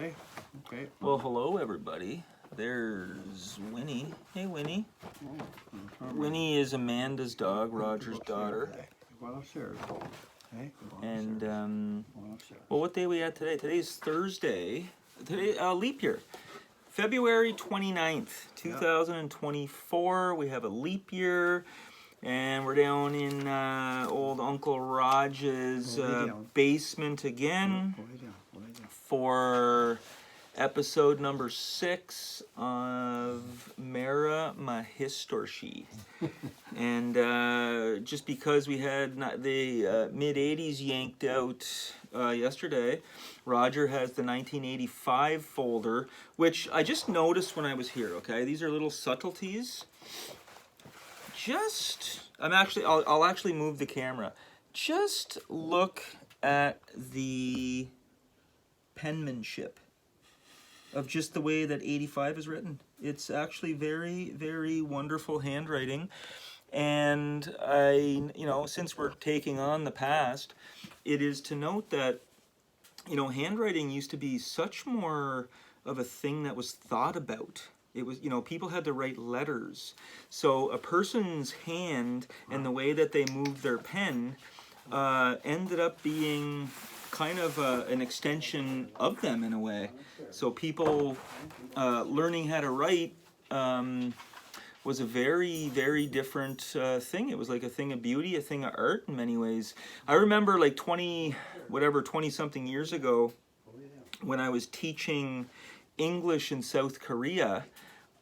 Okay. Okay. Well, hello everybody. There's Winnie. Hey, Winnie. Winnie is Amanda's dog, Roger's daughter. Go upstairs. Okay. And well, what day are we at today? Today's Thursday. Today, leap year. February 29th, 2024. We have a leap year. And we're down in old Uncle Raj's basement again for episode number 6 of Mirami-histor-chi. And just because we had the mid-80s yanked out yesterday, Roger has the 1985 folder, which I just noticed when I was here, okay? These are little subtleties. I'll actually move the camera. Just look at the penmanship of just the way that 85 is written. It's actually very, very wonderful handwriting. And since we're taking on the past, it is to note that, handwriting used to be such more of a thing that was thought about. It was, people had to write letters. So a person's hand and the way that they moved their pen ended up being kind of an extension of them in a way. So people learning how to write was a very, very different thing. It was like a thing of beauty, a thing of art in many ways. I remember like 20-something years ago when I was teaching English in South Korea.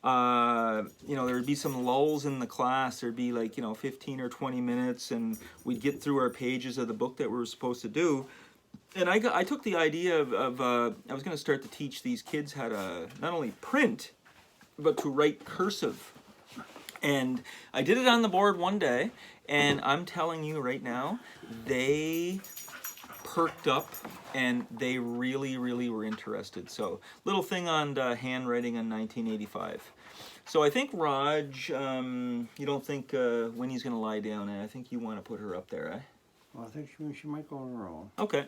There would be some lulls in the class. There'd be like 15 or 20 minutes, and we'd get through our pages of the book that we were supposed to do. And I took the idea of I was going to start to teach these kids how to not only print, but to write cursive. And I did it on the board one day, and I'm telling you right now, they perked up and they really, really were interested. So, little thing on handwriting on 1985. So I think Raj, you don't think Winnie's going to lie down, and I think you want to put her up there, eh? Well, I think she might go on her own. Okay.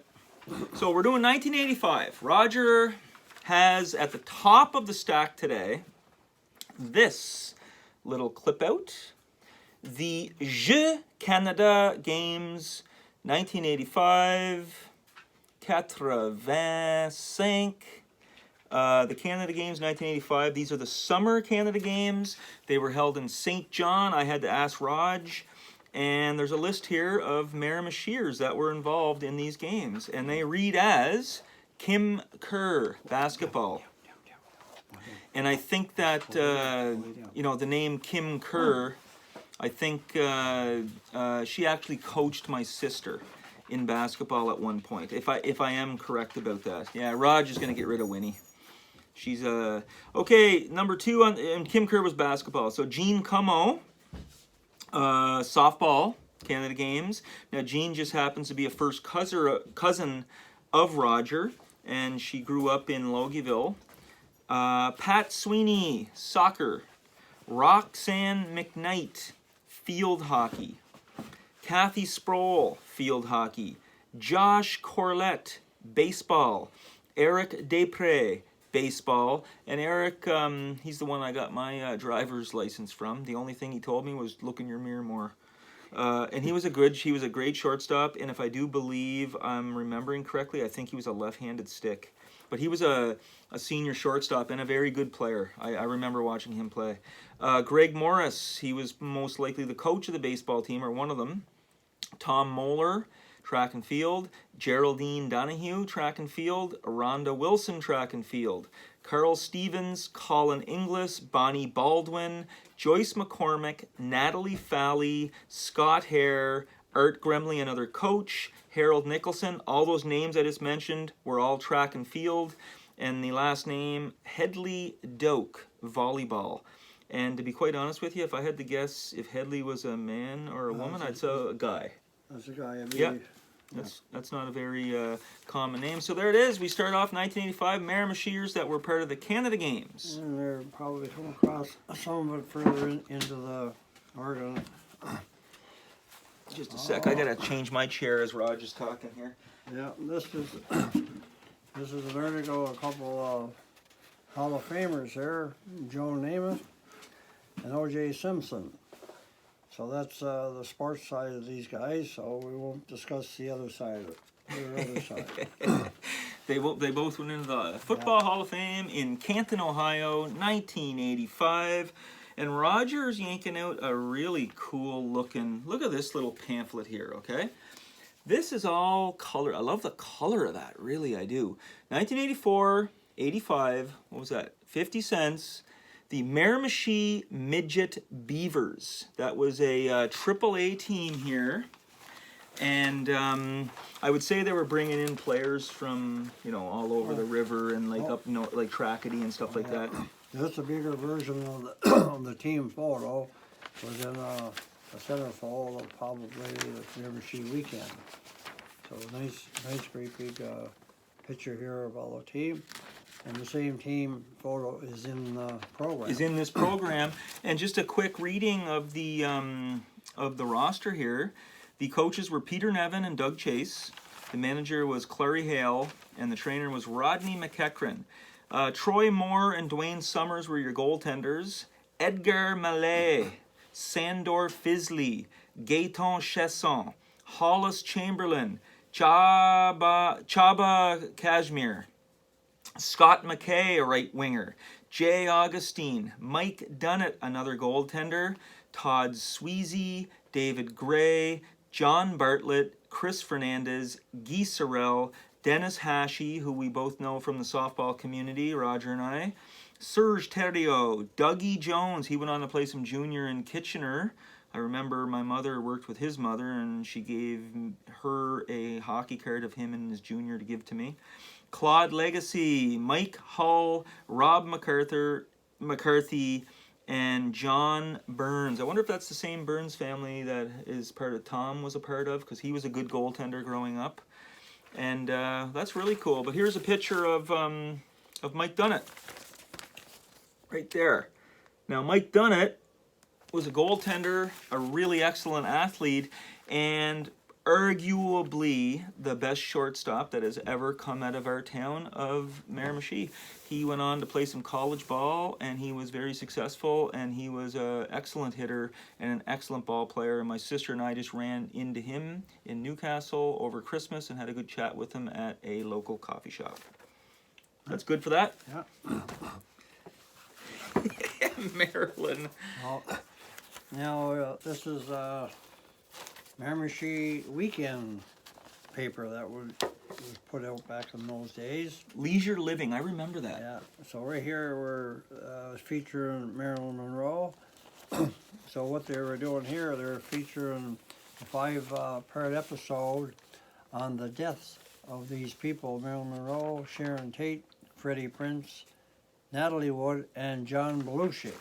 So we're doing 1985. Roger has at the top of the stack today this little clip out. The Jeux Canada Games 1985. 85. The Canada Games 1985. These are the summer Canada Games. They were held in St. John. I had to ask Raj. And there's a list here of Miramichiers that were involved in these games. And they read as Kim Kerr, basketball. And I think that, the name Kim Kerr, I think she actually coached my sister in basketball at one point, if I am correct about that. Yeah, Raj is going to get rid of Winnie. She's okay. Number 2 and Kim Kerr was basketball. So Jean Como, softball, Canada Games. Now Jean just happens to be a first cousin of Roger, and she grew up in Logieville. Pat Sweeney, soccer. Roxanne McKnight, field hockey. Kathy Sproul, field hockey. Josh Corlett, baseball. Eric Desprez, baseball. And Eric, he's the one I got my driver's license from. The only thing he told me was look in your mirror more. And he was a great shortstop. And if I do believe I'm remembering correctly, I think he was a left-handed stick. But he was a senior shortstop and a very good player. I remember watching him play. Greg Morris, he was most likely the coach of the baseball team, or one of them. Tom Moeller, track and field. Geraldine Donahue, track and field. Rhonda Wilson, track and field. Carl Stevens, Colin Inglis, Bonnie Baldwin, Joyce McCormick, Natalie Falley, Scott Hare, Art Gremley, another coach, Harold Nicholson. All those names I just mentioned were all track and field. And the last name, Headley Doak, volleyball. And to be quite honest with you, if I had to guess if Headley was a man or a woman, I'd say a guy. That's a guy, I believe. Yeah. That's not a very common name. So there it is. We start off 1985, Miramichiers that were part of the Canada Games. And they're probably come across some of it further into the Oregon. Just a sec. I got to change my chair as Raj is talking here. Yeah, this is This is an article, a couple of Hall of Famers there, Joe Namath and O.J. Simpson. So that's the sports side of these guys, so we won't discuss the other side of it. The other side. They both went into the Football Hall of Fame in Canton, Ohio, 1985. And Roger's yanking out a really cool looking, look at this little pamphlet here, okay? This is all color. I love the color of that, really I do. 1984, 85, what was that? 50 cents. The Miramichi Midget Beavers. That was a AAA team here. And I would say they were bringing in players from, you know, all over the river and like up north, like Tracadie and stuff like that. That's a bigger version of the, of the team photo. Was in a centerfold of probably the Miramichi weekend. So nice, great big picture here of all the team. And the same team photo is in the program. Is in this program. And just a quick reading of the roster here. The coaches were Peter Nevin and Doug Chase. The manager was Clary Hale, and the trainer was Rodney McEachran. Troy Moore and Dwayne Summers were your goaltenders. Edgar Mallet, Sandor Fisley, Gaetan Chesson, Hollis Chamberlain, Chaba Kashmir, Scott McKay, a right winger, Jay Augustine, Mike Dunnett, another goaltender, Todd Sweezy, David Gray, John Bartlett, Chris Fernandez, Guy Sorrell, Dennis Hashi, who we both know from the softball community, Roger and I, Serge Theriault, Dougie Jones, he went on to play some junior in Kitchener. I remember my mother worked with his mother, and she gave her a hockey card of him and his junior to give to me. Claude Legacy, Mike Hull, Rob McCarthy, and John Burns. I wonder if that's the same Burns family that is part of Tom was a part of, because he was a good goaltender growing up. And that's really cool. But here's a picture of Mike Dunnett. Right there. Now, Mike Dunnett was a goaltender, a really excellent athlete, and arguably the best shortstop that has ever come out of our town of Miramichi. He went on to play some college ball, and he was very successful, and he was an excellent hitter and an excellent ball player. And my sister and I just ran into him in Newcastle over Christmas and had a good chat with him at a local coffee shop. That's good for that? Yeah. Maryland. Well, now this is Miramichi weekend paper that was put out back in those days. Leisure Living, I remember that. Yeah. So right here we're featuring Marilyn Monroe. So what they were doing here, they're featuring a 5-part episode on the deaths of these people: Marilyn Monroe, Sharon Tate, Freddie Prinze, Natalie Wood, and John Belushi.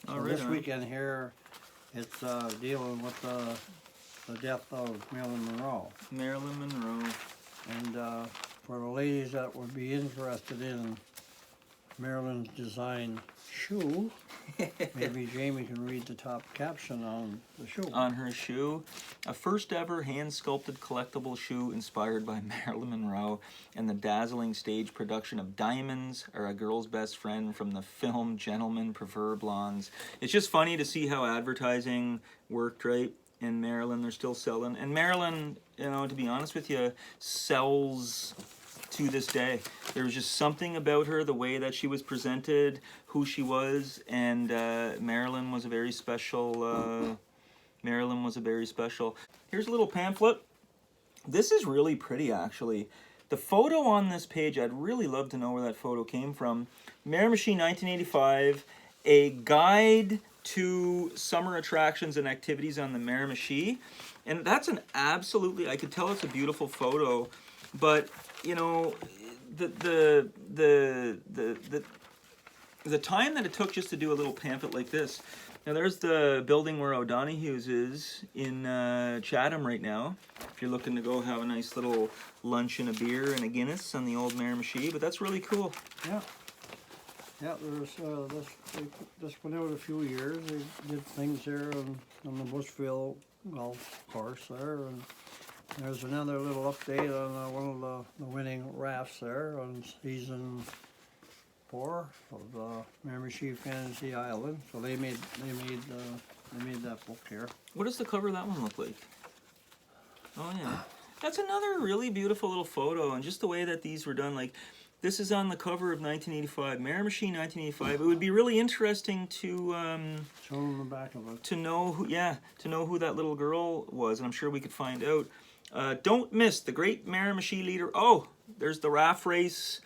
So right this on. weekend here, it's dealing with the death of Marilyn Monroe. Marilyn Monroe. And for the ladies that would be interested in Marilyn's design shoe, maybe Jamie can read the top caption on the shoe. On her shoe, a first ever hand-sculpted collectible shoe inspired by Marilyn Monroe and the dazzling stage production of Diamonds Are a Girl's Best Friend from the film Gentlemen Prefer Blondes. It's just funny to see how advertising worked, right? In Maryland, they're still selling. And Maryland, you know, to be honest with you, sells to this day. There was just something about her, the way that she was presented, who she was, and Marilyn was a very special. Marilyn was a very special. Here's a little pamphlet. This is really pretty, actually. The photo on this page, I'd really love to know where that photo came from. Miramichi, 1985, a guide to summer attractions and activities on the Miramichi. And that's an absolutely, I could tell it's a beautiful photo, but you know, the time that it took just to do a little pamphlet like this. Now there's the building where O'Donoghue's is in Chatham right now, if you're looking to go have a nice little lunch and a beer and a Guinness on the old Miramichi, but that's really cool. Yeah. Yeah, there's this went out a few years. They did things there on the Bushville golf course there, and There's another little update on one of the winning rafts there on season 4 of Miramichi Fantasy Island. So they made that book here. What does the cover of that one look like? Oh yeah, that's another really beautiful little photo, and just the way that these were done. Like, this is on the cover of 1985, Miramichi 1985. It would be really interesting to Show them the back of it. to know who that little girl was, and I'm sure we could find out. Don't miss the great Miramichi leader. Oh, there's the raft race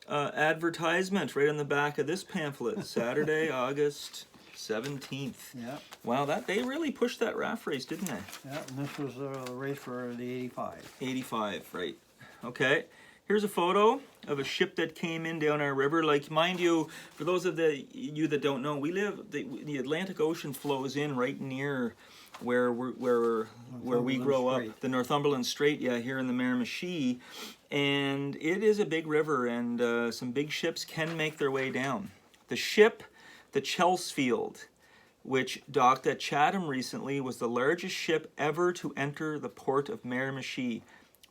advertisement right on the back of this pamphlet. Saturday, August 17th. Yeah. Wow, they really pushed that raft race, didn't they? Yeah, and this was the race for the 85. 85, right. Okay. Here's a photo of a ship that came in down our river. Like, mind you, for those of you that don't know, the Atlantic Ocean flows in right near where we grow up, the Northumberland Strait, yeah, here in the Miramichi, and it is a big river, and some big ships can make their way down. The ship, the Chelsfield, which docked at Chatham recently, was the largest ship ever to enter the port of Miramichi.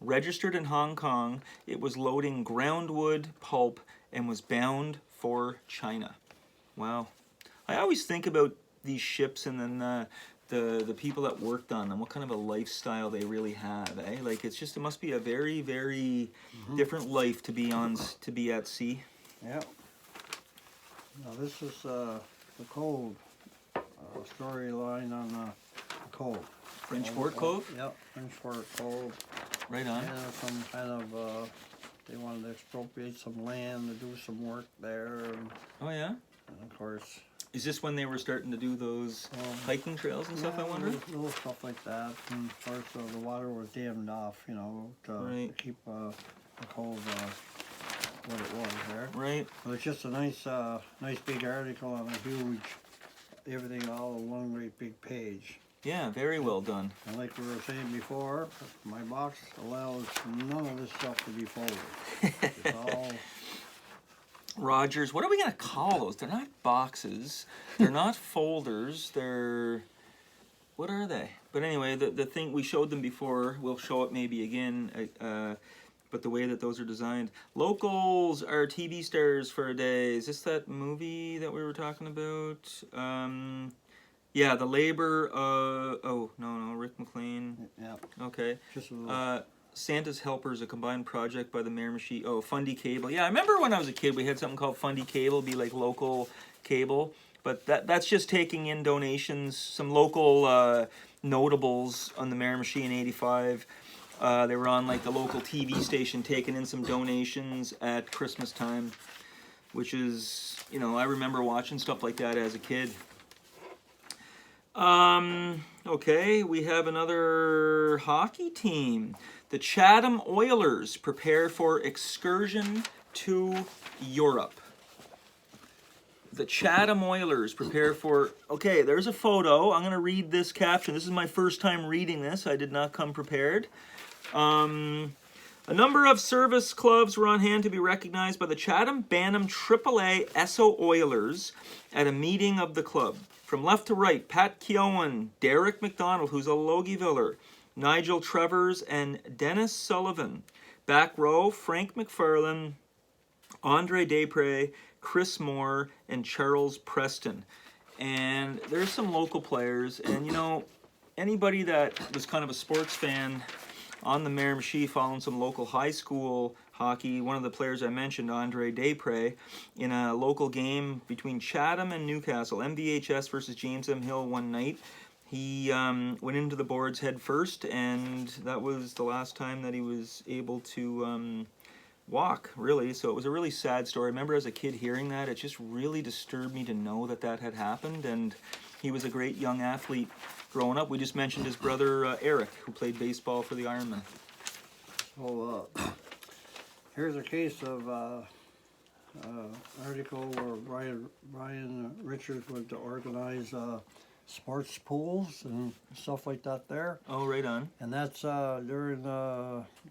Registered in Hong Kong, it was loading groundwood pulp and was bound for China. Wow. I always think about these ships and then the people that worked on them, what kind of a lifestyle they really have, eh? Like, it must be a very, very different life to be at sea. Yeah. Now this is the Cove storyline on the Cove. French Fort Cove? Yep, French Fort Cove. Right on. Yeah, some kind of, they wanted to expropriate some land to do some work there. Oh yeah? And of course... Is this when they were starting to do those hiking trails and stuff, I wonder? Little stuff like that. And of course the water was dammed off, to keep the Cove what it was there. Right. But it's just a nice big article on a huge, everything all in one great big page. Yeah, very well done. And like we were saying before, my box allows none of this stuff to be folded. It's all... Rogers, what are we going to call those? They're not boxes. They're not folders. They're... What are they? But anyway, the thing, we showed them before. We'll show it maybe again. But the way that those are designed. Locals are TV stars for a day. Is this that movie that we were talking about? Yeah, the labor. Oh no, Rick McLean. Yeah. Okay. Just a little. Santa's Helpers, a combined project by the Miramichi. Oh, Fundy Cable. Yeah, I remember when I was a kid, we had something called Fundy Cable, be like local cable. But that's just taking in donations. Some local notables on the Miramichi in '85. They were on like the local TV station, taking in some donations at Christmas time, which is, I remember watching stuff like that as a kid. Okay, we have another hockey team. The Chatham Oilers prepare for excursion to Europe. The Chatham Oilers prepare for... Okay, there's a photo. I'm going to read this caption. This is my first time reading this. I did not come prepared. A number of service clubs were on hand to be recognized by the Chatham Bantam AAA Esso Oilers at a meeting of the club. From left to right, Pat Keown, Derek McDonald, who's a Logieviller, Nigel Trevors, and Dennis Sullivan. Back row, Frank McFarlane, Andre Desprez, Chris Moore, and Charles Preston. And there's some local players, and anybody that was kind of a sports fan on the Miramichi, following some local high school hockey, one of the players I mentioned, Andre Desprez, in a local game between Chatham and Newcastle, MVHS versus James M. Hill one night. He went into the boards head first, and that was the last time that he was able to walk, really. So it was a really sad story. I remember as a kid hearing that. It just really disturbed me to know that had happened, and he was a great young athlete growing up. We just mentioned his brother Eric, who played baseball for the Ironmen. So here's a case of article where Brian Richards would organize sports pools and stuff like that there. Oh, right on. And that's during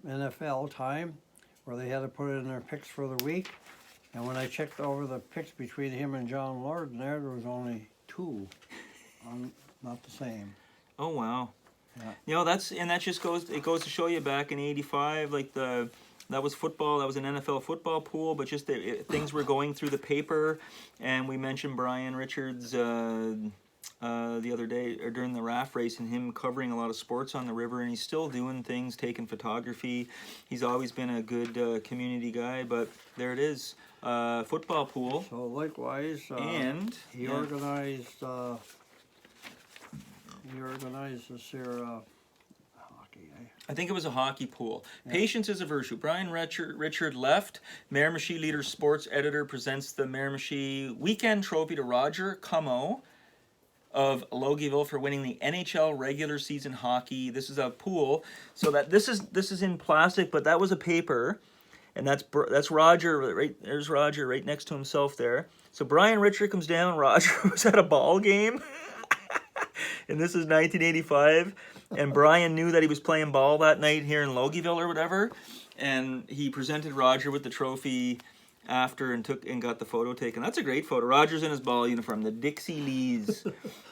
NFL time, where they had to put in their picks for the week. And when I checked over the picks between him and John Lord, there was only 2, not the same. Oh, wow. Yeah. You know, that just goes to show you back in '85, like that was football. That was an NFL football pool, but just things were going through the paper, and we mentioned Brian Richards the other day or during the raft race, and him covering a lot of sports on the river, and he's still doing things, taking photography. He's always been a good community guy, but there it is, football pool. So likewise, And he yeah. organized this here hockey. I think it was a hockey pool. Yeah. Patience is a virtue. Brian Richard left. Miramichi Leader Sports Editor presents the Miramichi Weekend Trophy to Roger Como of Logieville for winning the NHL regular season hockey. This is a pool. So that this is in plastic, but that was a paper, and that's Roger. Right there's Roger right next to himself there. So Brian Richard comes down. Roger was at a ball game. And this is 1985, and Brian knew that he was playing ball that night here in Logieville or whatever, and he presented Roger with the trophy after and got the photo taken. That's a great photo. Roger's in his ball uniform, the Dixie Lees.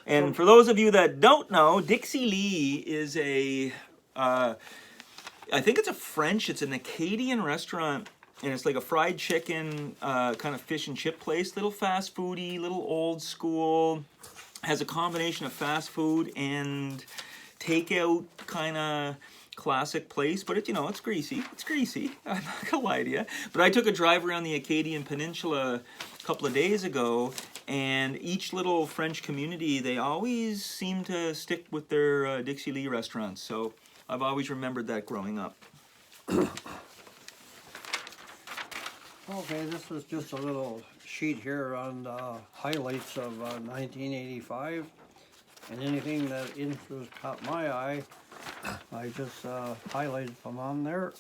And for those of you that don't know, Dixie Lee is I think it's an Acadian restaurant, and it's like a fried chicken, kind of fish and chip place, little fast foody, little old school. Has a combination of fast food and takeout kind of classic place, but it's greasy. It's greasy. I'm not gonna lie to you. But I took a drive around the Acadian Peninsula a couple of days ago, and each little French community, they always seem to stick with their Dixie Lee restaurants. So I've always remembered that growing up. Okay, this is just a little sheet here on highlights of 1985, and anything that interest caught my eye, I just highlighted from on there.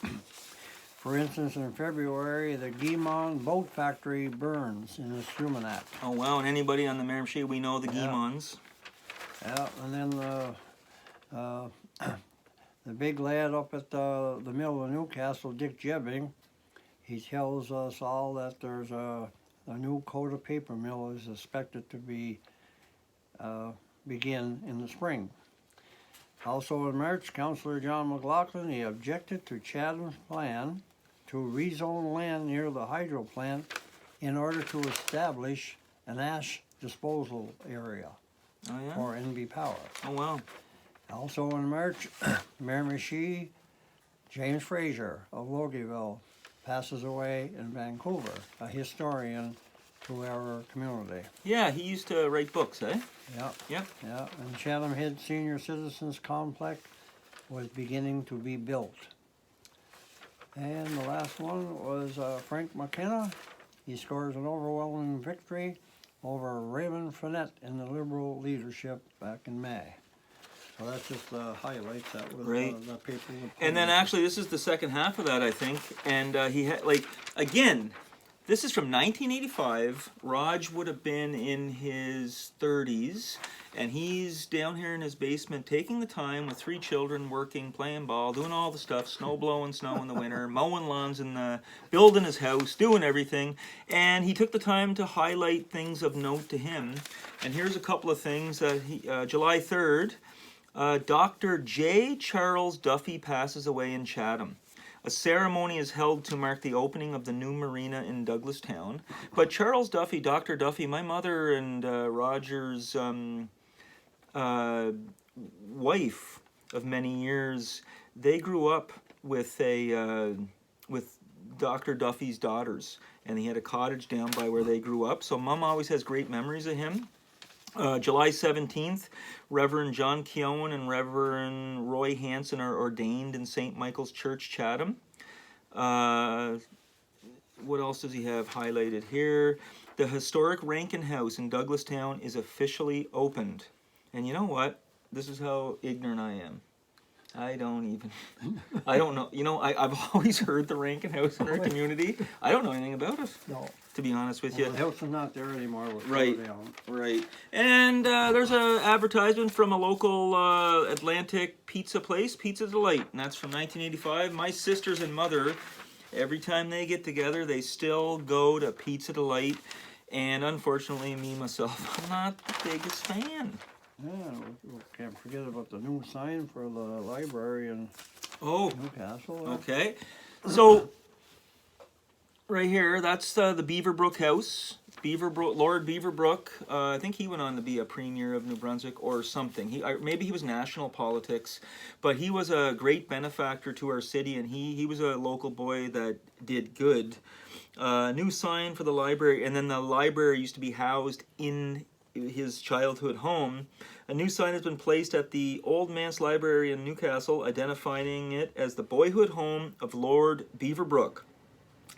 For instance, in February, the Guimond Boat Factory burns in the Suminac. Oh wow! And anybody on the Miramichi, we know the Guimonds. Yeah, and then the big lad up at the mill of Newcastle, Dick Jebbing, he tells us all that there's a new Coda paper mill is expected to begin in the spring. Also in March, Councillor John McLaughlin, he objected to Chatham's plan to rezone land near the hydro plant in order to establish an ash disposal area for NB Power. Oh wow. Also in March, Miramichi, James Fraser of Logieville passes away in Vancouver, a historian to our community. Yeah, he used to write books, eh? Yeah. Yep. Yeah, and Chatham Head Senior Citizens Complex was beginning to be built. And the last one was Frank McKenna. He scores an overwhelming victory over Raymond Finette in the Liberal leadership back in May. So that's just the highlights. That was the paper. And then actually, this is the second half of that, I think. And he had, again, this is from 1985. Raj would have been in his 30s, and he's down here in his basement taking the time with 3 children, working, playing ball, doing all the stuff, snow blowing snow in the winter, mowing lawns building his house, doing everything. And he took the time to highlight things of note to him. And here's a couple of things that July 3rd, Dr. J. Charles Duffy passes away in Chatham. A ceremony is held to mark the opening of the new marina in Douglastown. But Charles Duffy, Dr. Duffy, my mother and Roger's wife of many years, they grew up with with Dr. Duffy's daughters, and he had a cottage down by where they grew up. So Mom always has great memories of him. July 17th, Reverend John Keown and Reverend Roy Hansen are ordained in St. Michael's Church, Chatham. What else does he have highlighted here? The historic Rankin House in Douglastown is officially opened. And you know what? This is how ignorant I am. I don't know. I've always heard the Rankin House in our community. I don't know anything about it. No. To be honest with you. The house is not there anymore. Right. And there's an advertisement from a local Atlantic pizza place, Pizza Delight, and that's from 1985. My sisters and mother, every time they get together, they still go to Pizza Delight, and unfortunately, me, myself, I'm not the biggest fan. Yeah, we can't forget about the new sign for the library in Oh, Newcastle. okay. So, right here, that's the Beaverbrook House. Lord Beaverbrook. I think he went on to be a premier of New Brunswick or something. Maybe he was national politics, but he was a great benefactor to our city, and he was a local boy that did good. New sign for the library, and then the library used to be housed in his childhood home. A new sign has been placed at the Old Manse Library in Newcastle, identifying it as the boyhood home of Lord Beaverbrook.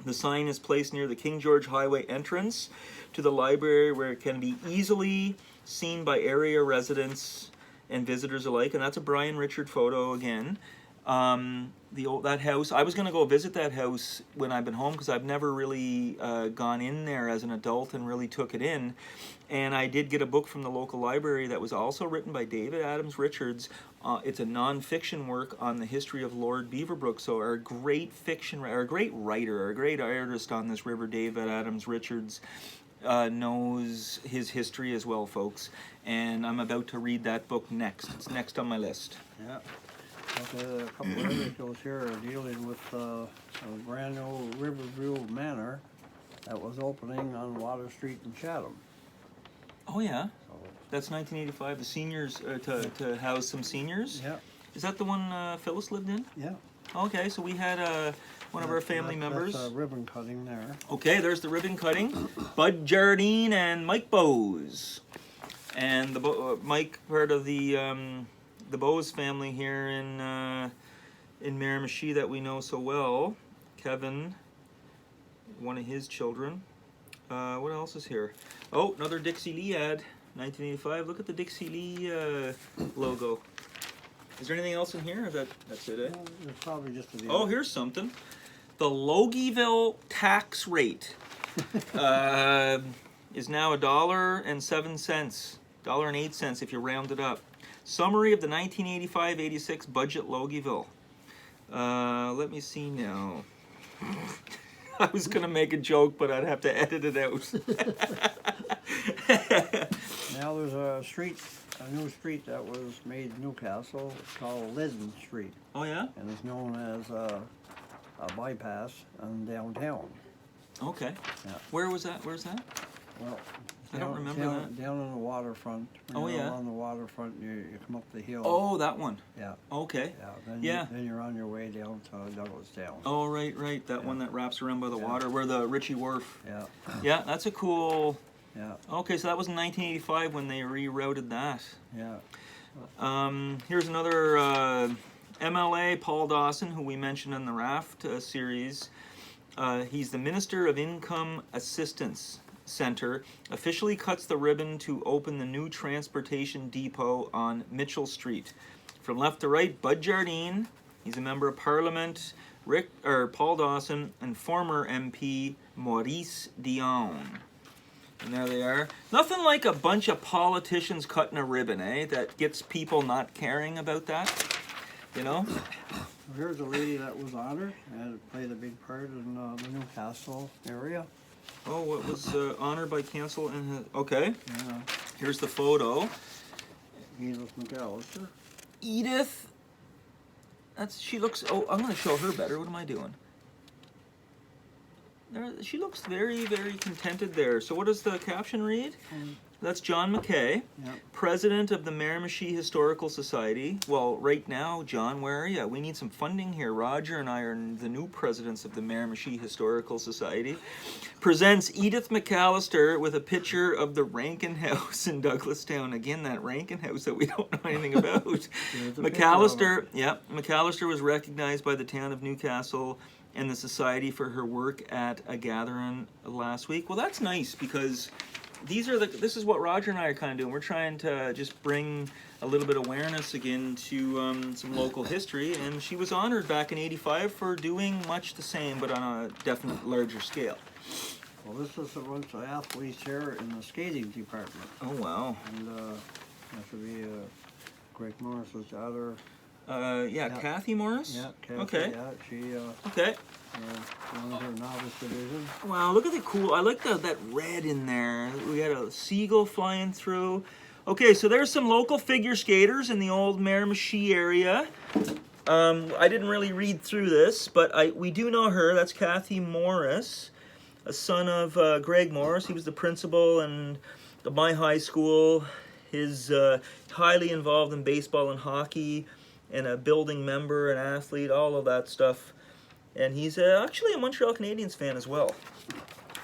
The sign is placed near the King George Highway entrance to the library, where it can be easily seen by area residents and visitors alike. And that's a Brian Richard photo again. That house, I was going to go visit that house when I've been home, because I've never really gone in there as an adult and really took it in. And I did get a book from the local library that was also written by David Adams Richards. It's a non-fiction work on the history of Lord Beaverbrook. So our great our great writer, our great artist on this river, David Adams Richards, knows his history as well, folks. And I'm about to read that book next. It's next on my list. Yeah. Okay, a couple of articles here are dealing with a brand new Riverview Manor that was opening on Water Street in Chatham. Oh yeah, So, that's 1985. The seniors to house some seniors. yeah, Is that the one Phyllis lived in? yeah. Okay, so we had one of our family members. That's ribbon cutting there. Okay, there's the ribbon cutting. Bud Jardine and Mike Bowes, and Mike, part of the Bowes family here in Miramichi that we know so well. Kevin, one of his children. What else is here? Oh, another Dixie Lee ad, 1985. Look at the Dixie Lee logo. Is there anything else in here? Or that's it, eh? Well, there's probably just a deal. Oh, here's something. The Logieville tax rate is now $1.07, $1.08 if you round it up. Summary of the 1985-86 budget Logieville. Let me see now. I was going to make a joke, but I'd have to edit it out. Now there's a new street that was made in Newcastle. It's called Lisbon Street, Oh, yeah? and it's known as a bypass in downtown. Okay. Yeah. Where's that? Well, I don't remember that. Down on the waterfront. When Oh, you're yeah. on the waterfront, you come up the hill. Oh, that one. Yeah. Okay. Yeah. Yeah. Then you're on your way down to Douglastown. Oh, right. That one that wraps around by the water, where the Ritchie Wharf. Yeah. Yeah, that's a cool... Yeah. Okay, so that was in 1985 when they rerouted that. Yeah. Here's another MLA, Paul Dawson, who we mentioned in the Raft series. He's the Minister of Income Assistance Center, officially cuts the ribbon to open the new transportation depot on Mitchell Street. From left to right, Bud Jardine, he's a member of Parliament, Paul Dawson, and former MP Maurice Dion. And there they are. Nothing like a bunch of politicians cutting a ribbon, eh? That gets people not caring about that, you know? Here's a lady that was honored and played a big part in the Newcastle area. Oh, what was honored by council and okay. Yeah. Here's the photo. Edith McAllister. Edith. She looks. Oh, I'm going to show her better. What am I doing? She looks very, very contented there. So what does the caption read? That's John McKay, Yep. president of the Miramichi Historical Society. Well, right now, John, where are you? We need some funding here. Roger and I are the new presidents of the Miramichi Historical Society. Presents Edith McAllister with a picture of the Rankin House in Douglastown. Again, that Rankin House that we don't know anything about. McAllister was recognized by the town of Newcastle and the society for her work at a gathering last week. Well, that's nice, because this is what Roger and I are kind of doing. We're trying to just bring a little bit of awareness again to some local history, and she was honored back in '85 for doing much the same, but on a definite larger scale. Well, this is a bunch of athletes here in the skating department. Oh, wow. And that should be Greg Morris's daughter. Kathy Morris? Yeah, Kathy. Okay. Yeah, she Okay. won her novice division. Wow, look at the cool. I like that red in there. We got a seagull flying through. Okay, so there's some local figure skaters in the old Miramichi area. I didn't really read through this, but we do know her. That's Kathy Morris, a son of Greg Morris. He was the principal in my high school. He's highly involved in baseball and hockey, and a building member, an athlete, all of that stuff. And he's actually a Montreal Canadiens fan as well.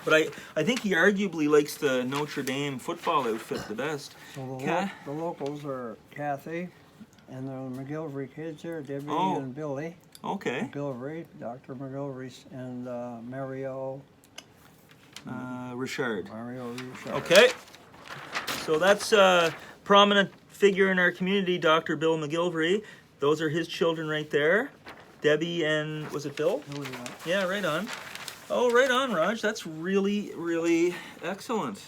But I think he arguably likes the Notre Dame football outfit the best. So the locals are Kathy, and the McGilvery kids here, Debbie and Billy. Okay. McGilvery, Dr. McGilvery, and Mario. Richard. Mario Richard. Okay. So that's a prominent figure in our community, Dr. Bill McGilvery. Those are his children right there. Debbie and, was it Bill? Oh, Yeah, right on. Oh, right on, Raj. That's really, really excellent.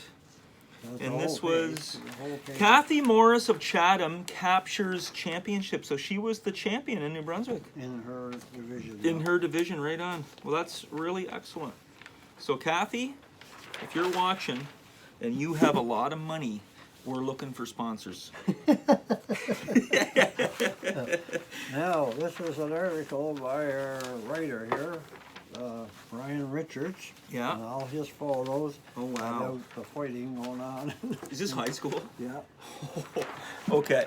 And this was Kathy Morris of Chatham captures championship. So she was the champion in New Brunswick. In her division. In her division, right on. Well, that's really excellent. So Kathy, if you're watching and you have a lot of money, we're looking for sponsors. Now, this is an article by our writer here, Brian Richards. Yeah. And all his photos. Oh, wow. About the fighting going on. Is this high school? Yeah. Okay.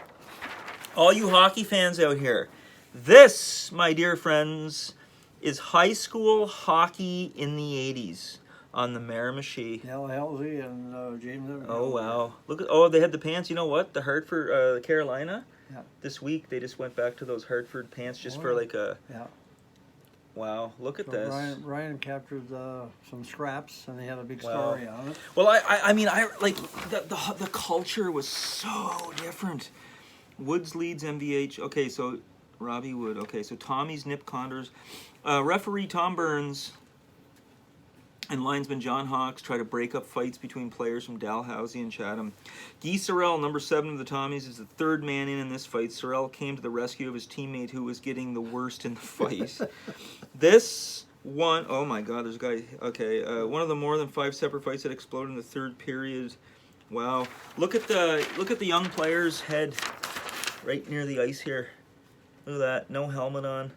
All you hockey fans out here, this, my dear friends, is high school hockey in the 80s on the Miramichi. Al Halsey and James. Oh, wow. Look at, they had the pants. You know what? The Hartford, Carolina. Yeah. This week, they just went back to those Hartford pants just for yeah. like a... Yeah. Wow, look at So this. Brian captured some scraps, and they had a big story on it. Well, I mean, like the culture was so different. Woods leads MVH. Okay, so Robbie Wood. Okay, so Tommy's Nip Condors. Referee Tom Burns and linesman John Hawks try to break up fights between players from Dalhousie and Chatham. Guy Sorrell, number 7 of the Tommies, is the third man in this fight. Sorrell came to the rescue of his teammate who was getting the worst in the fight. This one, oh my God, there's a guy. Okay, one of the more than 5 separate fights that exploded in the third period. Wow, look at the young player's head right near the ice here. Look at that, no helmet on.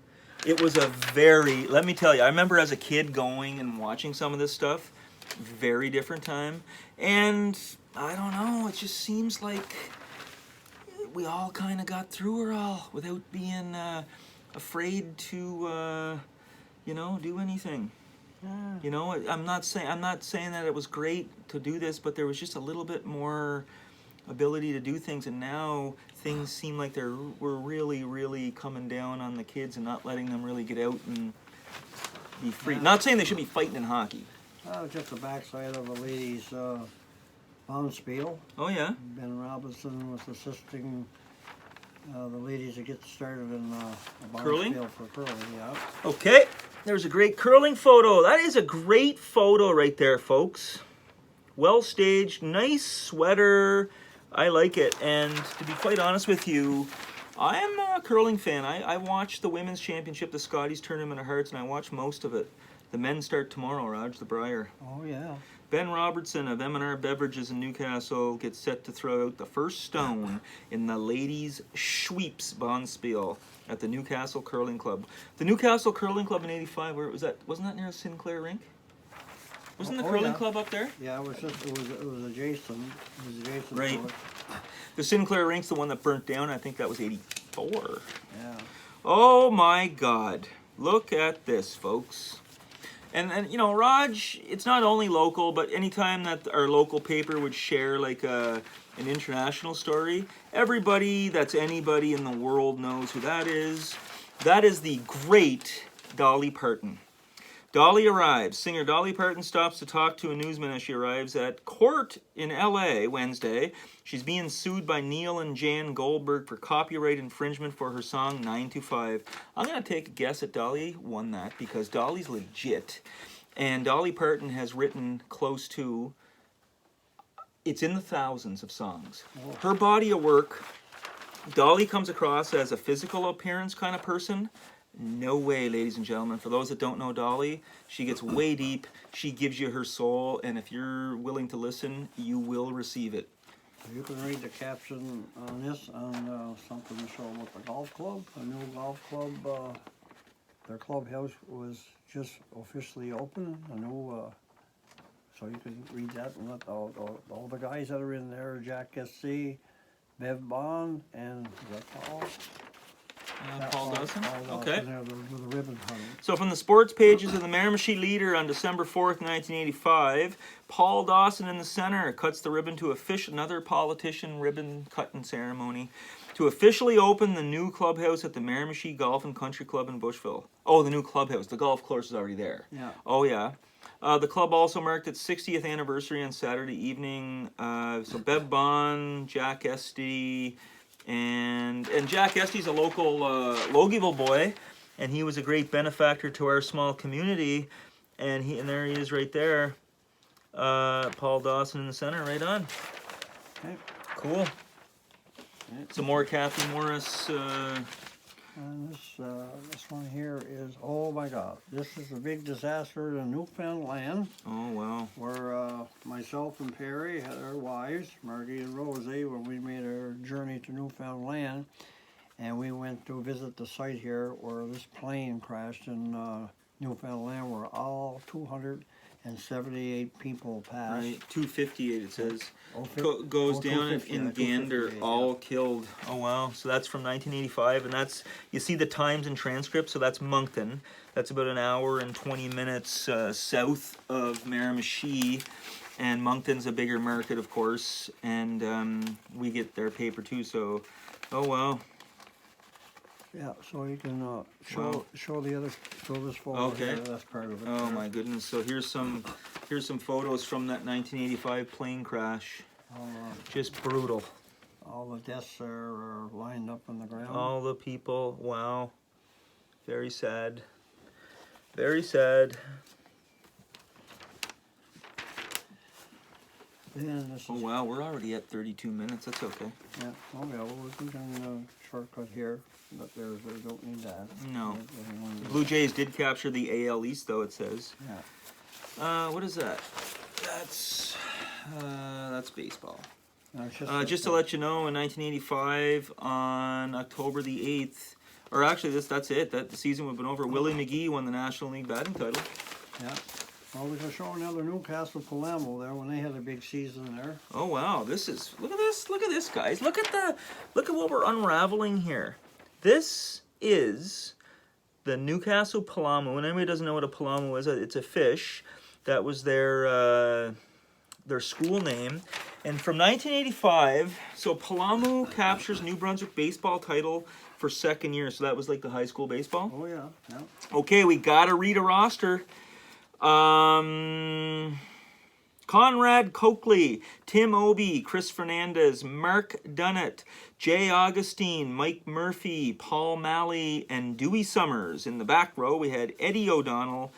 It was a very, let me tell you, I remember as a kid going and watching some of this stuff. Very different time. And I don't know, it just seems like we all kind of got through it all without being afraid to, do anything. Yeah. You know, I'm not saying that it was great to do this, but there was just a little bit more ability to do things, and now things seem like we're really, really coming down on the kids and not letting them really get out and be free. Yeah. Not saying they should be fighting in hockey. Just the backside of the ladies' Bonspiel. Oh yeah. Ben Robinson was assisting the ladies to get started in Curling? Bonspiel for curling. Yeah. Okay, there's a great curling photo. That is a great photo right there, folks. Well staged, nice sweater. I like it, and to be quite honest with you, I am a curling fan. I watched the Women's Championship, the Scotties Tournament of Hearts, and I watched most of it. The men start tomorrow, Raj, the Briar. Oh, yeah. Ben Robertson of M&R Beverages in Newcastle gets set to throw out the first stone in the ladies' sweeps Bonspiel at the Newcastle Curling Club. The Newcastle Curling Club in '85, where was that? Wasn't that near Sinclair Rink? Wasn't the curling club up there? Yeah, it was adjacent. It was adjacent. Right. To it. The Sinclair Rink's the one that burnt down. I think that was '84. Yeah. Oh my God! Look at this, folks. And you know, Raj, it's not only local, but anytime that our local paper would share like an international story, everybody that's anybody in the world knows who that is. That is the great Dolly Parton. Dolly arrives. Singer Dolly Parton stops to talk to a newsman as she arrives at court in L.A. Wednesday. She's being sued by Neil and Jan Goldberg for copyright infringement for her song 925. I'm going to take a guess that Dolly won that because Dolly's legit. And Dolly Parton has written close to, it's in the thousands of songs. Her body of work, Dolly comes across as a physical appearance kind of person. No way, ladies and gentlemen. For those that don't know Dolly, she gets way deep. She gives you her soul, and if you're willing to listen, you will receive it. You can read the caption on this on something to show them with the golf club. A new golf club, their clubhouse was just officially open. A new, so you can read that and let all the guys that are in there, Jack SC, Bev Bond, and is that Paul? Paul Dawson? Paul Okay. Dawson there with the ribbon cutting. So from the sports pages of the Miramichi Leader on December 4th, 1985, Paul Dawson in the center cuts the ribbon to another politician ribbon cutting ceremony to officially open the new clubhouse at the Miramichi Golf and Country Club in Bushville. Oh, the new clubhouse. The golf course is already there. Yeah. Oh, yeah. The club also marked its 60th anniversary on Saturday evening. So Bev Bond, Jack Esty, and Jack Esty's a local Logieville boy, and he was a great benefactor to our small community. And there he is right there. Paul Dawson in the center, right on. Okay. Cool. Okay. Some more Kathy Morris. And this one here is, oh my God, this is a big disaster in Newfoundland, Oh, wow. where myself and Perry had our wives, Margie and Rosie, when we made our journey to Newfoundland, and we went to visit the site here where this plane crashed in Newfoundland, where all 278 people passed. Right, 258 it says. Oh, Goes oh, down 250, in yeah, Gander, 258, all killed. Oh wow! So that's from 1985, and that's, you see the times and transcripts. So that's Moncton. That's about an hour and 20 minutes south of Miramichi, and Moncton's a bigger market, of course, and we get their paper too. So, oh wow. Yeah, so you can show this photo. Okay. Here, that's part of it. Oh there. my goodness! So here's some photos from that 1985 plane crash. Just brutal. All the deaths are lined up on the ground. All the people, wow. Very sad. Very sad. Then this is, Oh wow, we're already at 32 minutes. That's okay. yeah, oh yeah, well, we can shortcut here, but we don't need that. No. Everyone- The Blue Jays did capture the AL East, though, it says. Yeah. What is that? That's baseball. No, it's Just to let you know, in 1985, on October the 8th, or actually that's it. That the season would have been over. Willie McGee won the National League batting title. Yeah. Well, we can show another Newcastle Palamo there when they had a big season there. Oh wow, look at this guys. Look at what we're unraveling here. This is the Newcastle Palamo, and anybody who doesn't know what a Palamo is, it's a fish. That was their school name. And from 1985, so Palamo captures New Brunswick baseball title for second year. So that was like the high school baseball. Oh yeah, yeah. Okay, we gotta read a roster. Conrad Coakley, Tim Obie, Chris Fernandez, Mark Dunnett, Jay Augustine, Mike Murphy, Paul Malley, and Dewey Summers. In the back row, we had Eddie O'Donnell,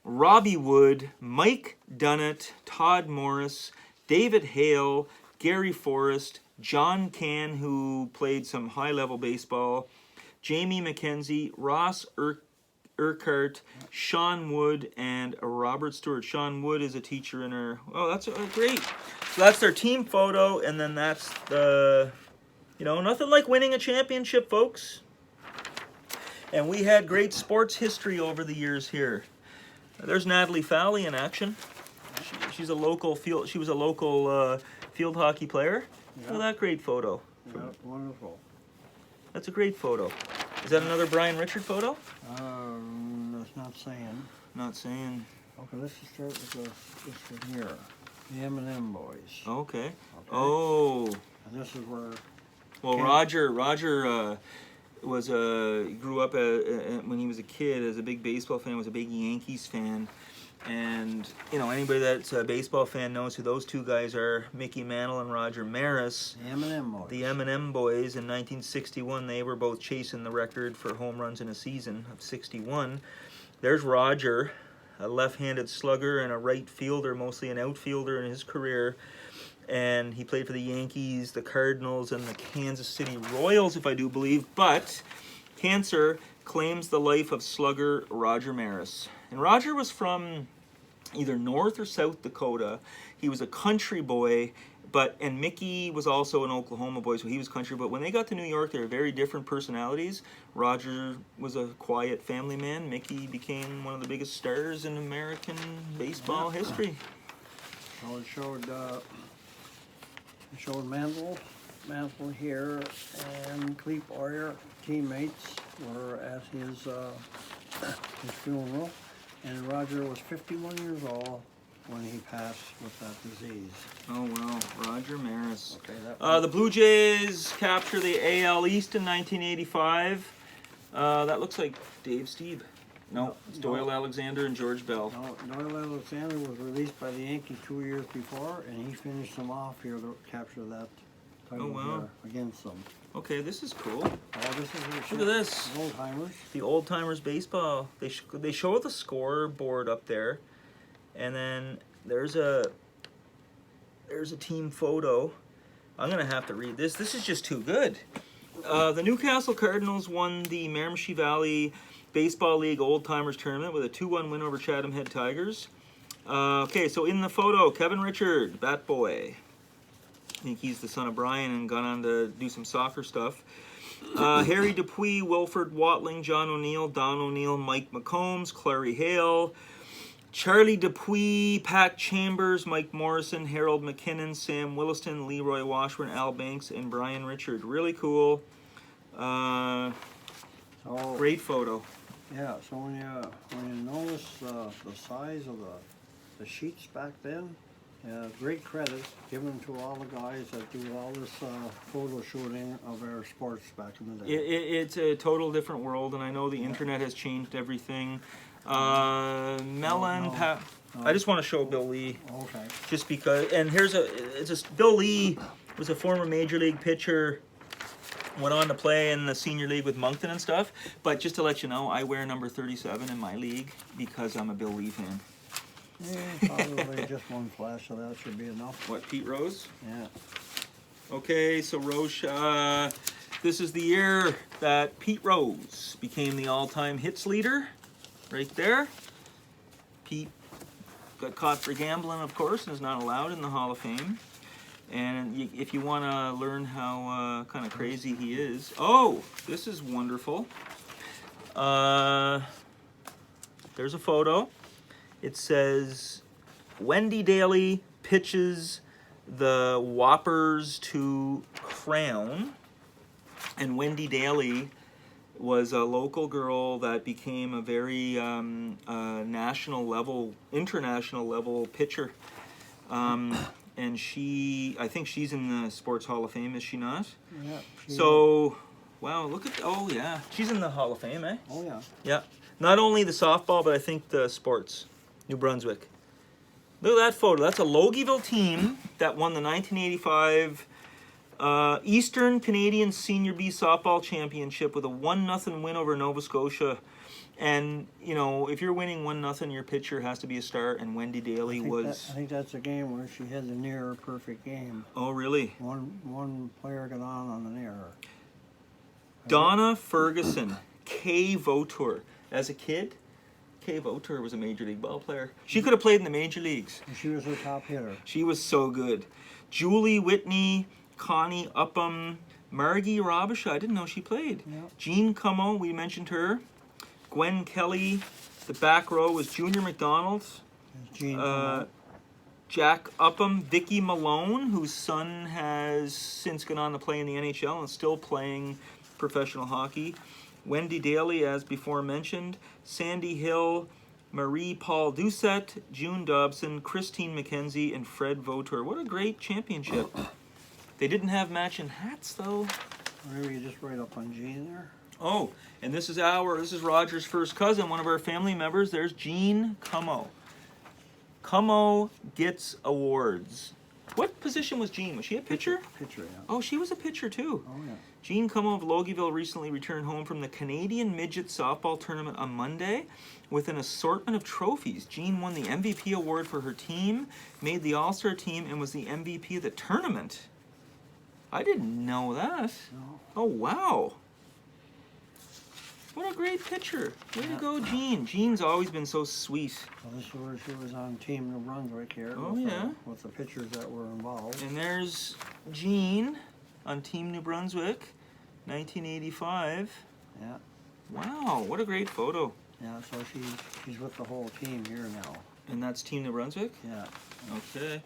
Robbie Wood, Mike Dunnett, Todd Morris, David Hale, Gary Forrest, John Cann, who played some high-level baseball, Jamie McKenzie, Ross Urquhart, Sean Wood, and Robert Stewart. Sean Wood is a teacher in our... Oh, that's great. So that's their team photo, and then that's the... nothing like winning a championship, folks. And we had great sports history over the years here. There's Natalie Fowley in action. She was a local field hockey player. Yeah. Look at that great photo. Yeah, wonderful. That's a great photo. Is that another Brian Richard photo? That's not saying. Not saying. Okay, let's just start with this one here. The M&M Boys. Okay. Okay. Oh. And this is where... Well, Ken- Roger was grew up when he was a kid as a big baseball fan. Was a big Yankees fan, and anybody that's a baseball fan knows who those two guys are: Mickey Mantle and Roger Maris. The M&M Boys. The M&M Boys in 1961. They were both chasing the record for home runs in a season of 61. There's Roger, a left-handed slugger and a right fielder, mostly an outfielder in his career. And he played for the Yankees, the Cardinals, and the Kansas City Royals, if I do believe. But cancer claims the life of slugger Roger Maris. And Roger was from either North or South Dakota. He was a country boy, And Mickey was also an Oklahoma boy, so he was country. But when they got to New York, they were very different personalities. Roger was a quiet family man. Mickey became one of the biggest stars in American baseball history. So it showed Mantle here, and Cleve Oyer teammates were at his funeral, and Roger was 51 years old when he passed with that disease. Oh wow, Roger Maris. Okay, the Blue Jays capture the AL East in 1985. That looks like Dave Steve. No, it's Doyle Alexander and George Bell. No, Doyle Alexander was released by the Yankees 2 years before, and he finished them off here to capture that title here against them. Okay, this is cool. Oh, this is Look at this. Old timers. The Old Timers baseball. They show the scoreboard up there, and then there's a team photo. I'm gonna have to read this. This is just too good. The Newcastle Cardinals won the Miramichi Valley Baseball League Old Timers Tournament with a 2-1 win over Chatham Head Tigers. Okay, so in the photo, Kevin Richard, Bat Boy. I think he's the son of Brian and gone on to do some soccer stuff. Harry Dupuis, Wilford Watling, John O'Neill, Don O'Neill, Mike McCombs, Clary Hale, Charlie Dupuis, Pat Chambers, Mike Morrison, Harold McKinnon, Sam Williston, Leroy Washburn, Al Banks, and Brian Richard. Really cool. Great photo. Yeah, so when you notice the size of the sheets back then, great credit given to all the guys that do all this photo shooting of our sports back in the day. It's a total different world, and I know the internet has changed everything. Mellon, I just want to show Bill Lee. Okay. Just because, and Bill Lee was a former major league pitcher. Went on to play in the senior league with Moncton and stuff. But just to let you know, I wear number 37 in my league because I'm a Bill Lee fan. Yeah, probably just one flash of that should be enough. What, Pete Rose? Yeah. Okay, so Roche, this is the year that Pete Rose became the all-time hits leader. Right there. Pete got caught for gambling, of course, and is not allowed in the Hall of Fame. And if you want to learn how kind of crazy he is... Oh, this is wonderful. There's a photo. It says, Wendy Daly pitches the Whoppers to Crown. And Wendy Daly was a local girl that became a very national level, international level pitcher. And I think she's in the Sports Hall of Fame, is she not? Yeah. So, wow, look at, oh yeah, she's in the Hall of Fame, eh? Oh yeah. Yeah, not only the softball, but I think the sports, New Brunswick. Look at that photo, that's a Logieville team that won the 1985 Eastern Canadian Senior B Softball Championship with a 1-0 win over Nova Scotia. And, you know, if you're winning 1-0, your pitcher has to be a star, and Wendy Daly was... I think that's a game where she had the near perfect game. Oh, really? One player got on the near. Donna Ferguson, Kay Vautour. As a kid, Kay Vautour was a Major League ball player. She could have played in the major leagues. And she was her top hitter. She was so good. Julie Whitney, Connie Upham, Margie Robisha. I didn't know she played. Yep. Jean Cummo, we mentioned her. Gwen Kelly. The back row was Junior McDonald. Jack Upham, Vicky Malone, whose son has since gone on to play in the NHL and still playing professional hockey. Wendy Daly, as before mentioned. Sandy Hill, Marie-Paul Doucette, June Dobson, Christine McKenzie, and Fred Vautour. What a great championship. They didn't have matching hats, though. Maybe you just write up on Gene there. Oh, and this is Roger's first cousin, one of our family members. There's Jean Cummo. Cummo gets awards. What position was Jean? Was she a pitcher? Pitcher, yeah. Oh, she was a pitcher too. Oh, yeah. Jean Cummo of Logieville recently returned home from the Canadian Midget Softball Tournament on Monday with an assortment of trophies. Jean won the MVP award for her team, made the All-Star team, and was the MVP of the tournament. I didn't know that. No. Oh, wow. What a great picture. Way to Yeah. go, Jean. Jean's always been so sweet. Well, this is where she was on Team New Brunswick here. Oh, with, yeah. with the pictures that were involved. And there's Jean on Team New Brunswick, 1985. Yeah. Wow, what a great photo. Yeah, so she's with the whole team here now. And that's Team New Brunswick? Yeah. Okay.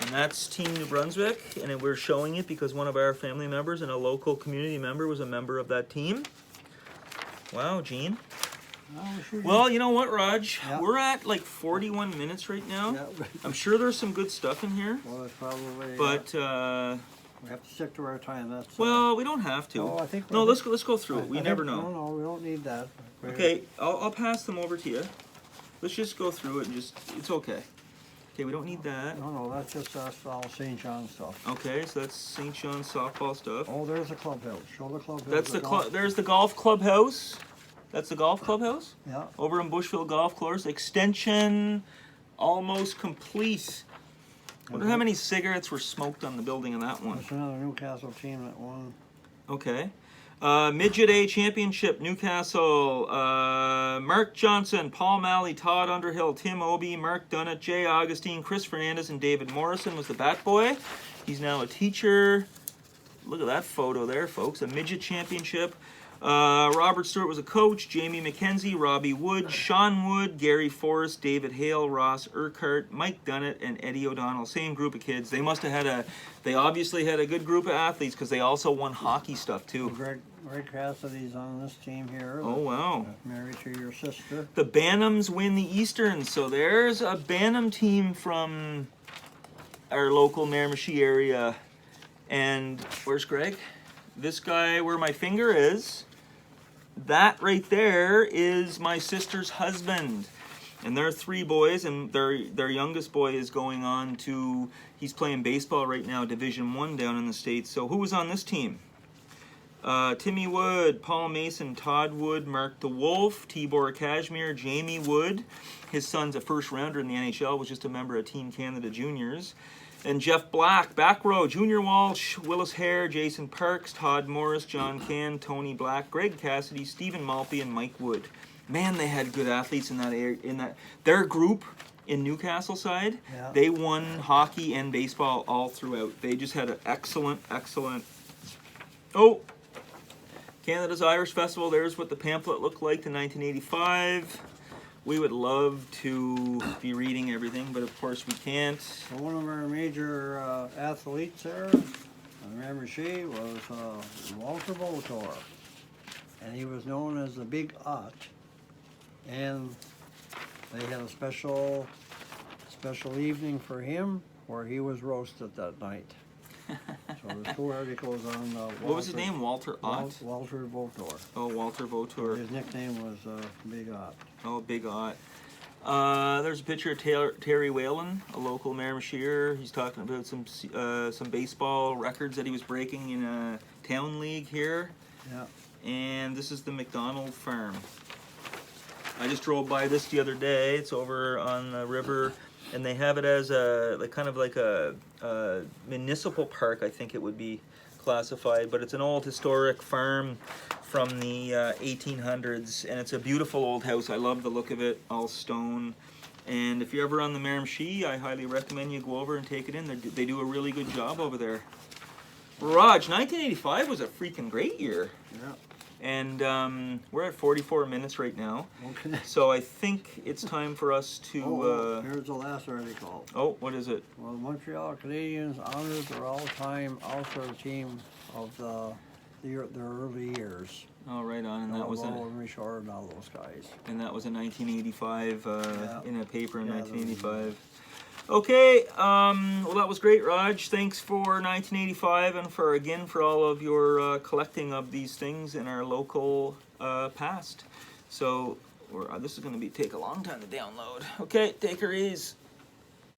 And that's Team New Brunswick, and we're showing it because one of our family members and a local community member was a member of that team. Wow, Jean. Well, you know what, Raj? Yeah. We're at like 41 minutes right now. Yeah. I'm sure there's some good stuff in here, Well, it's probably. but we have to stick to our time. That's. well, we don't have to. Oh, I think. No, let's go through it. We never know. No, we don't need that. Okay, I'll pass them over to you. Let's just go through it and it's okay. Okay, we don't need that. No, that's just all St. John stuff. Okay, so that's St. John's softball stuff. Oh, there's the clubhouse. Show the clubhouse. That's there's the golf clubhouse. That's the golf clubhouse. Yeah. Over in Bushville Golf Course. Extension almost complete. Wonder how many cigarettes were smoked on the building in that one. There's another Newcastle team that won. Okay. Midget A Championship, Newcastle. Mark Johnson, Paul Malley, Todd Underhill, Tim Obie, Mark Dunnett, Jay Augustine, Chris Fernandez, and David Morrison was the bat boy. He's now a teacher. Look at that photo there, folks. A midget championship. Robert Stewart was a coach. Jamie McKenzie, Robbie Wood, Sean Wood, Gary Forrest, David Hale, Ross Urquhart, Mike Dunnett, and Eddie O'Donnell. Same group of kids. They must have had they obviously had a good group of athletes because they also won hockey stuff too. Greg Cassidy's on this team here. Oh, wow. Married to your sister. The Bantams win the Eastern. So there's a Bantam team from our local Miramichi area. And where's Greg? This guy where my finger is. That right there is my sister's husband. And there are 3 boys, and their youngest boy is going on to, he's playing baseball right now, Division I down in the States. So who was on this team? Timmy Wood, Paul Mason, Todd Wood, Mark DeWolf, Tibor Kashmir, Jamie Wood. His son's a first rounder in the NHL, was just a member of Team Canada Juniors. And Jeff Black, back row, Junior Walsh, Willis Hare, Jason Parks, Todd Morris, John Can, Tony Black, Greg Cassidy, Stephen Malpe, and Mike Wood. Man, they had good athletes in that area. Their group in Newcastle side, Yeah. they won hockey and baseball all throughout. They just had an excellent. Oh, Canada's Irish Festival. There's what the pamphlet looked like in 1985. We would love to be reading everything, but of course we can't. Well, one of our major athletes there, Miramichi, was Walter Votor. And he was known as the Big Ot. And they had a special evening for him where he was roasted that night. So there's 2 articles on What was his name? Walter Ott? Walter Votor. Oh, Walter Votor. His nickname was Big Ot. Oh, Big Ott. There's a picture of Terry Whalen, a local Miramichier. He's talking about some baseball records that he was breaking in a town league here. Yeah. And this is the McDonald Farm. I just drove by this the other day. It's over on the river, and they have it as kind of like a municipal park, I think it would be classified, but it's an old historic farm from the 1800s, and it's a beautiful old house. I love the look of it, all stone. And if you're ever on the Miramichi, I highly recommend you go over and take it in. They do a really good job over there. Raj, 1985 was a freaking great year. Yeah. And we're at 44 minutes right now. Okay. So I think it's time for us to... here's the last article. Oh, what is it? Well, the Montreal Canadiens honored their all-time All-Star team of their early years. Oh, right on. And that was and Richard and all those guys. in 1985 Yeah. in a paper in Yeah, 1985. Okay, well that was great, Raj. Thanks for 1985 and for all of your collecting of these things in our local past. So this is going to take a long time to download. Okay, take her ease.